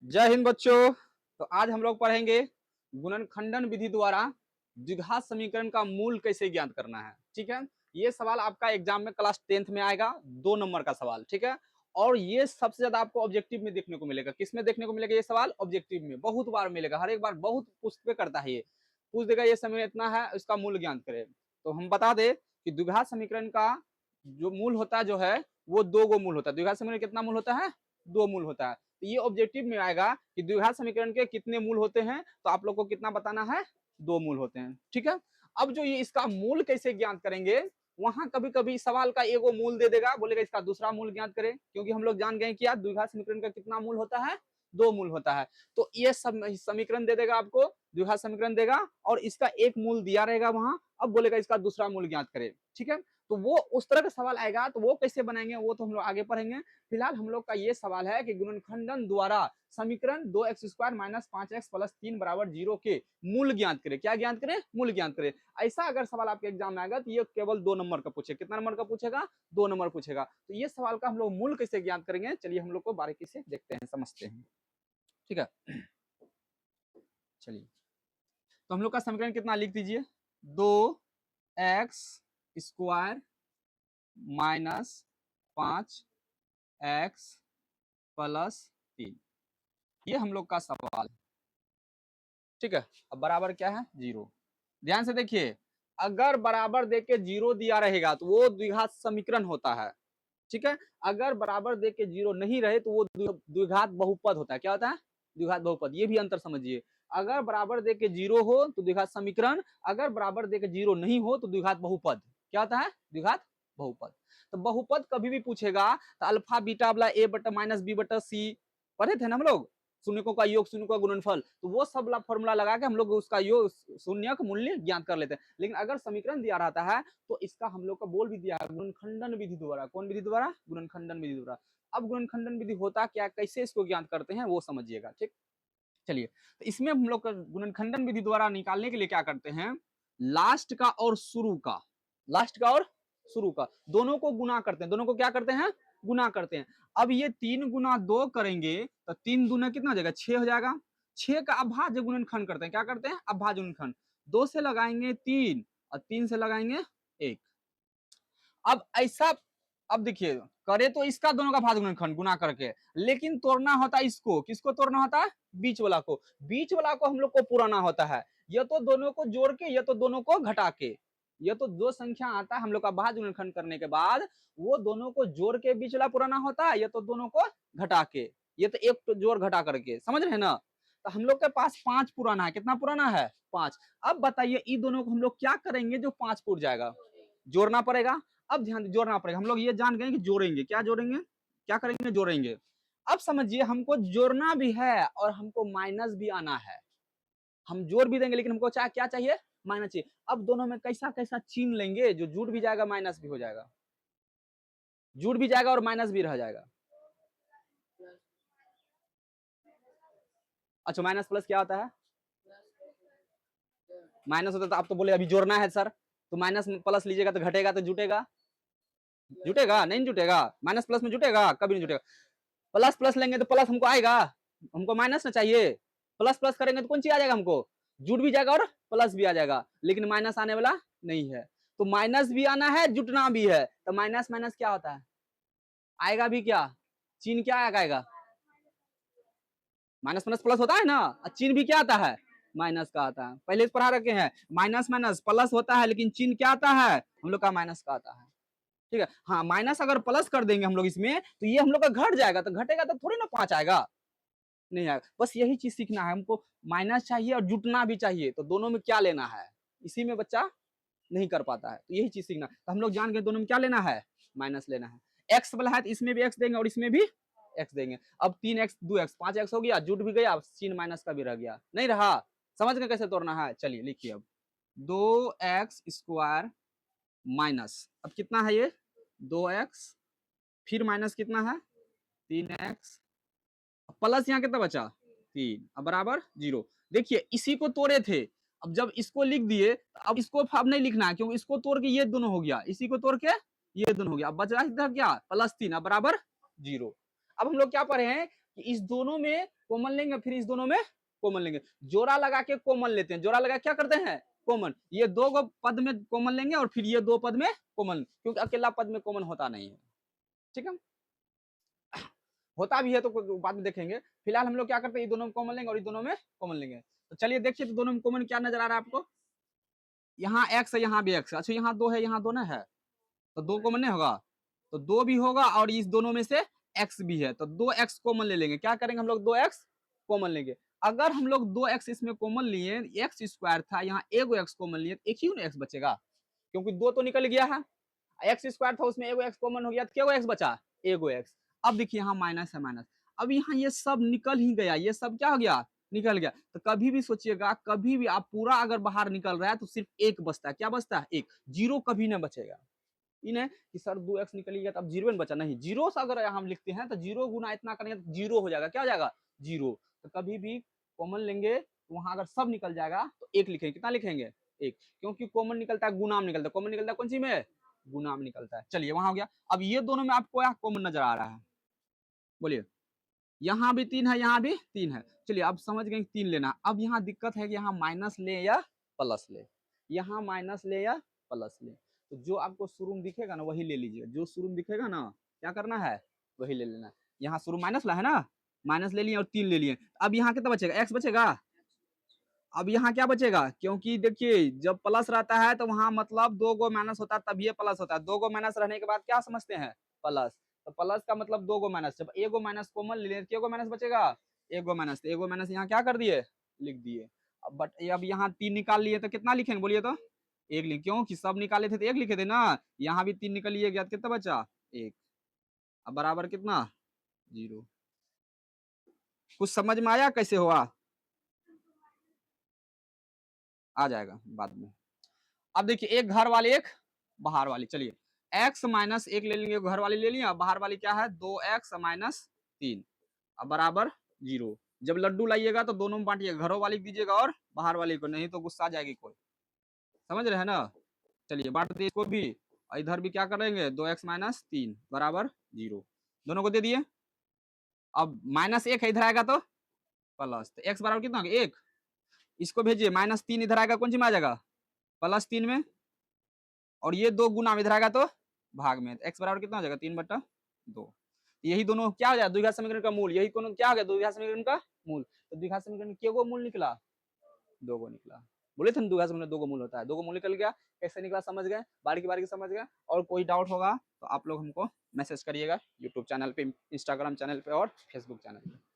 जय हिंद बच्चों। तो आज हम लोग पढ़ेंगे गुणनखंडन विधि द्वारा द्विघात समीकरण का मूल कैसे ज्ञात करना है। ठीक है, ये सवाल आपका एग्जाम में क्लास 10th में आएगा, 2 नंबर का सवाल। ठीक है, और ये सबसे ज्यादा आपको ऑब्जेक्टिव में देखने को मिलेगा। किसमें देखने को मिलेगा ये सवाल? ऑब्जेक्टिव में बहुत बार मिलेगा, हर एक बार बहुत पुष्ट पे करता है। ये पूछ देगा ये समीकरण इतना है, इसका मूल ज्ञात करे। तो हम बता दे कि द्विघात समीकरण का जो मूल होता है जो है वो 2 मूल होता है। द्विघात समीकरण कितना मूल होता है? 2 मूल होता है। तो ये ऑब्जेक्टिव में आएगा कि द्विघात समीकरण के कितने मूल होते हैं, तो आप लोग को कितना बताना है? 2 मूल होते हैं। ठीक है, अब जो ये इसका मूल कैसे ज्ञात करेंगे, वहां कभी कभी सवाल का एगो मूल दे देगा, बोलेगा इसका दूसरा मूल ज्ञात करें, क्योंकि हम लोग जान गए कि यार द्विघात समीकरण का कितना मूल होता है? 2 मूल होता है। तो ये समीकरण दे देगा आपको, द्विघात समीकरण देगा और इसका एक मूल दिया रहेगा वहां, अब बोलेगा इसका दूसरा मूल ज्ञात करे। ठीक है, तो वो उस तरह का सवाल आएगा, तो वो कैसे बनाएंगे वो तो हम लोग आगे पढ़ेंगे। फिलहाल हम लोग का ये सवाल है कि गुणनखंडन द्वारा समीकरण 2x² - 5x + 3 = 0 के मूल ज्ञात करें। क्या ज्ञात करें? मूल ज्ञात करें। ऐसा अगर सवाल आपके एग्जाम में आएगा तो ये केवल 2 नंबर का पूछेगा। कितना नंबर का पूछेगा? 2 नंबर पूछेगा। तो ये सवाल का हम लोग मूल कैसे ज्ञात करेंगे, चलिए हम लोग को बारीकी से देखते हैं, समझते हैं। ठीक है, चलिए तो हम लोग का समीकरण कितना लिख दीजिए, 2x² - 5x + 3, ये हम लोग का सवाल। ठीक है, अब बराबर क्या है? 0। ध्यान से देखिए, अगर बराबर देके 0 दिया रहेगा तो वो द्विघात समीकरण होता है। ठीक है, अगर बराबर देके 0 नहीं रहे तो वो द्विघात बहुपद होता है। क्या होता है? द्विघात बहुपद। ये भी अंतर समझिए, अगर बराबर देके 0 हो तो द्विघात समीकरण, अगर बराबर देके 0 नहीं हो तो द्विघात बहुपद। क्या होता है? द्विघात बहुपद। तो बहुपद कभी भी पूछेगा तो अल्फा बीटा वाला a बटा माइनस b बटा c पढ़े थे ना हम लोग, शून्यकों का योग, शून्य का गुणनफल, तो वो सब फॉर्मूला लगा के हम लोग उसका योग शून्य का मूल्य ज्ञात कर लेते हैं। लेकिन अगर समीकरण दिया रहता है तो इसका हम लोग का बोल भी दिया है गुणनखंडन विधि द्वारा। कौन विधि द्वारा? गुणनखंडन विधि द्वारा। अब गुणनखंडन विधि होता क्या, कैसे इसको ज्ञात करते हैं वो समझिएगा। ठीक, चलिए तो इसमें हम लोग गुणनखंडन विधि द्वारा निकालने के लिए क्या करते हैं, लास्ट का और शुरू का, लास्ट का और शुरू का दोनों को गुना करते हैं। दोनों को क्या करते हैं? गुना करते हैं। अब ये 3 × 2 करेंगे तो 3 दूना कितना हो जाएगा? 6 हो जाएगा। 6 का अभाज्य गुणनखंड करते हैं। क्या करते हैं? अभाज्य गुणनखंड। 2 से लगाएंगे 3 और 3 से लगाएंगे 1। अब ऐसा, अब देखिए, करे तो इसका दोनों का भाज्य गुणनखंड गुना करके, लेकिन तोड़ना होता है इसको। किसको तोड़ना होता है? बीच वाला को। बीच वाला को हम लोग को पुराना होता है, या तो दोनों को जोड़ के या तो दोनों को घटा के। ये तो दो संख्या आता है हम लोग का भाज्य गुणनखंड करने के बाद, वो दोनों को जोड़ के बीच वाला पुराना होता है, या तो दोनों को घटा के, ये तो एक जोड़ घटा करके। समझ रहे हैं ना? तो हम लोग के पास 5 पुराना है। कितना पुराना है? 5। अब बताइए इन दोनों को हम लोग क्या करेंगे जो 5 पुर जाएगा? जोड़ना पड़ेगा। अब ध्यान जोड़ना पड़ेगा। हम लोग ये जान गए कि जोड़ेंगे। क्या जोड़ेंगे? क्या करेंगे? जोड़ेंगे। अब समझिए, हमको जोड़ना भी है और हमको माइनस भी आना है। हम जोड़ भी देंगे लेकिन हमको क्या चाहिए? माइनस चाहिए। अब दोनों में कैसा कैसा चिन्ह लेंगे जो जुड़ भी जाएगा माइनस भी हो जाएगा, जुड़ भी जाएगा और माइनस भी रह जाएगा। अच्छा, माइनस प्लस क्या होता है? माइनस होता है तो आप तो बोले अभी जोड़ना है सर, तो माइनस प्लस लीजिएगा तो घटेगा तो जुटेगा? जुटेगा? नहीं जुटेगा। माइनस प्लस में जुटेगा? कभी नहीं जुटेगा। प्लस प्लस लेंगे तो प्लस हमको आएगा, हमको माइनस ना चाहिए। प्लस प्लस करेंगे तो कौन चीज आ जाएगा? हमको जुट भी जाएगा और प्लस भी आ जाएगा, लेकिन माइनस आने वाला नहीं है। तो माइनस भी आना है, जुटना भी है, तो माइनस माइनस क्या होता है? आएगा भी क्या? चिन्ह क्या आएगा? माइनस माइनस प्लस होता है ना, चिन्ह भी क्या आता है? माइनस का आता है। पहले से पढ़ा रखे हैं, माइनस माइनस प्लस होता है लेकिन चिन्ह क्या आता है हम लोग का? माइनस का आता है। ठीक है, हाँ, माइनस अगर प्लस कर देंगे हम लोग इसमें तो ये हम लोग का घट जाएगा, तो घटेगा तो थोड़ी ना 5 आएगा, नहीं आएगा। बस यही चीज सीखना है हमको, माइनस चाहिए और जुटना भी चाहिए, तो दोनों में क्या लेना है, इसी में बच्चा नहीं कर पाता है। तो यही चीज सीखना। तो हम लोग जान गए दोनों में क्या लेना है? माइनस लेना है। एक्स वाला है तो इसमें भी एक्स देंगे और इसमें भी एक्स देंगे। अब 3x 2x 5x हो गया, जुट भी गया, चिन्ह माइनस का भी रह गया, नहीं रहा। समझ गए कैसे तोड़ना है? चलिए लिखिए, अब 2x² माइनस, अब कितना है ये? 2x, फिर माइनस कितना है? 3x, प्लस यहाँ कितना बचा? 3, अब बराबर 0। देखिए इसी को तोड़े थे, अब जब इसको लिख दिए अब इसको अब नहीं लिखना है, क्योंकि इसको तोड़ के ये दोनों हो गया, इसी को तोड़ के ये दोनों हो गया। अब बचा इधर क्या? +3, अब बराबर 0। अब हम लोग क्या पढ़े हैं कि इस दोनों में कॉमन लेंगे, फिर इस दोनों में कॉमन लेंगे, जोड़ा लगा के कॉमन लेते हैं, जोड़ा लगा क्या करते हैं कॉमन, ये दो को पद में कॉमन लेंगे और फिर ये दो पद में कॉमन, क्योंकि अकेला पद में कॉमन होता नहीं है, ठीक है, होता भी है तो बाद में देखेंगे, फिलहाल हम लोग क्या करते हैं, ये दोनों में कॉमन लेंगे और ये दोनों में कॉमन लेंगे। तो चलिए देखिए, तो दोनों में कॉमन क्या नजर आ रहा है आपको, यहाँ x है, यहाँ भी x, अच्छा यहाँ दो है, यहाँ दो ना है, तो दो कॉमन नहीं होगा, तो दो भी होगा और इस दोनों में से x भी है, तो दो x कॉमन ले लेंगे, क्या करेंगे हम लोग, दो x कॉमन लेंगे। अगर हम लोग दो x इसमें कॉमन लिए, एक्स स्क्वायर था, यहाँ एगो x कॉमन लिए, एक ही ना x बचेगा, क्योंकि दो तो निकल गया है, एक्स स्क्वायर था उसमें एगो x कॉमन हो गया, तो क्या x बचा, एगो x। अब देखिए यहाँ माइनस है माइनस, अब यहाँ ये सब निकल ही गया, ये सब क्या हो गया, निकल गया। तो कभी भी सोचिएगा, कभी भी आप पूरा अगर बाहर निकल रहा है तो सिर्फ एक बचता है, क्या बचता है, एक, जीरो कभी ना बचेगा। इन्हें कि सर 2x निकलिएगा तब जीरो बचा, नहीं, जीरो से अगर हम लिखते हैं तो जीरो गुना इतना करेंगे तो जीरो हो जाएगा, क्या हो जाएगा, जीरो। तो कभी भी कॉमन लेंगे तो वहां अगर सब निकल जाएगा तो एक लिखेंगे, कितना लिखेंगे, एक, क्योंकि कॉमन निकलता है गुनाम निकलता है, कॉमन निकलता है कौन सी में, गुनाम निकलता है। चलिए वहां हो गया। अब ये दोनों में आपको क्या कॉमन नजर आ रहा है, बोलिए, यहाँ भी तीन है, यहाँ भी तीन है, चलिए अब समझ गए तीन लेना। अब यहाँ दिक्कत है कि यहाँ माइनस ले या प्लस ले, यहाँ माइनस ले या प्लस ले, तो जो आपको शुरू में दिखेगा ना वही ले लीजिएगा, जो शुरू में दिखेगा ना क्या करना है, वही ले लेना। यहाँ शुरू माइनस ला है ना, माइनस ले लिए और तीन ले लिए, अब यहाँ कितना बचेगा, एक्स बचेगा। अब यहाँ क्या बचेगा, क्योंकि देखिए जब प्लस रहता है तो वहां मतलब दो गो माइनस होता है तब ये प्लस होता है, दो गो माइनस रहने के बाद क्या समझते हैं, प्लस, तो प्लस का मतलब दो गो माइनस, जब एगो माइनस कॉमन ले लें क्या गो माइनस बचेगा, एगो माइनस, तो एगो माइनस यहाँ क्या कर दिए, लिख दिए। अब बट अब यहाँ तीन निकाल लिए तो कितना लिखेंगे बोलिए तो, एक लिख, क्यों कि सब निकाले थे तो एक लिखे थे ना, यहाँ भी तीन निकल लिए गया, कितना बचा, एक, अब बराबर कितना, जीरो। कुछ समझ में आया कैसे हुआ, आ जाएगा बाद में। अब देखिए एक घर वाली एक बाहर वाली, चलिए x माइनस एक ले लेंगे, घर वाली ले लिया, बाहर वाली क्या है, 2x माइनस 3, अब बराबर जीरो। जब लड्डू लाइएगा तो दोनों में बांटिएगा, घरों वाली दीजिएगा और बाहर वाली को, नहीं तो गुस्सा आ जाएगी कोई, समझ रहे हैं ना। चलिए बांट दिए इसको भी, इधर भी क्या करेंगे, 2x माइनस 3 बराबर जीरो, दोनों को दे दिए। अब माइनस एक है, इधर आएगा तो प्लस, तो x बराबर कितना होगा, एक, इसको भेजिए, माइनस 3 इधर आएगा, कौन सी में आ जाएगा, प्लस 3 में, और ये दो गुना में इधर आएगा तो भाग में, तो x बराबर कितना हो जाएगा, 3/2। यही दोनों क्या हो जाएगा, द्विघात समीकरण का मूल, यही दोनों क्या हो गया, द्विघात समीकरण का मूल। तो द्विघात समीकरण के गो मूल निकला, दो गो निकला, बोले थे द्विघात समीकरण दो गो मूल होता है, दो गो मूल निकल गया, कैसे निकला समझ गए, बारीकी समझ गए। और कोई डाउट होगा तो आप लोग हमको मैसेज करिएगा, यूट्यूब चैनल पे, इंस्टाग्राम चैनल पे और फेसबुक चैनल पे।